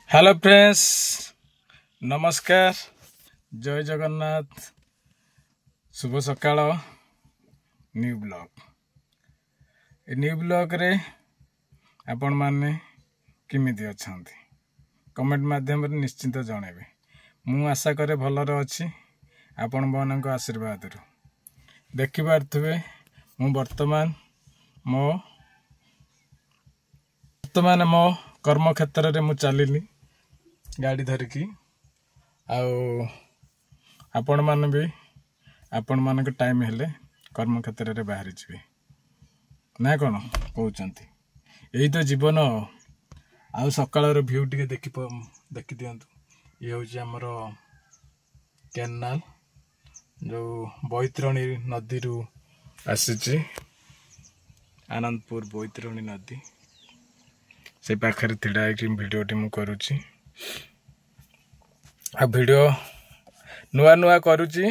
Hello friends, नमस्कार, जय जगन्नाथ, शुभ सकाळ। न्यू ब्लॉग रे आपण माने किमिति अछंती कमेंट माध्यम रे निश्चिंत जणेबे। मु आशा करे भलर अछि आपण मानक आशीर्वाद रु देखि पारथुबे। मु वर्तमान मो कर्म क्षेत्र रे मु चलिनी गाड़ी धरिकी। आपण मान भी आपण मान टाइम हेले कर्म क्षेत्र रे बाहरी जीवे ना कौन कहते। यही तो जीवन। आउ सकाळ भ्यू टे देखी दिंतु। ये हूँ आमर कैनाल जो बैतरणी नदी रु आसी आनंदपुर बैतरणी नदी से पाखे ठिड़ा भिडियोटी मु करुची। आ भिडियो नुआ नुआ करुची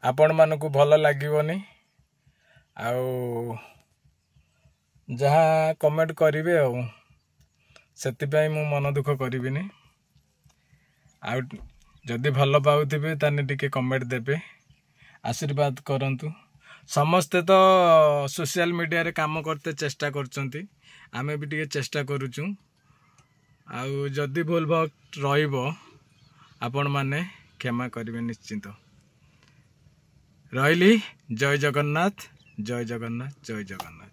आपण मानकु भल लागिवनी। जहा कमेंट करिवे सेतिपाई मु मन दुख करिविनी। जदि भल पाउथिबे ताने टिके कमेंट देबे, आशीर्वाद करंतु। समस्ते तो सोशल मीडिया रे काम करते चेष्टा करचंती, आमे भी टिके चेष्टा करूचु। जदि भूल भट रहिबो आपण माने क्षमा करिवे निश्चिंत। रहिली। जय जगन्नाथ, जय जगन्नाथ, जय जगन्नाथ।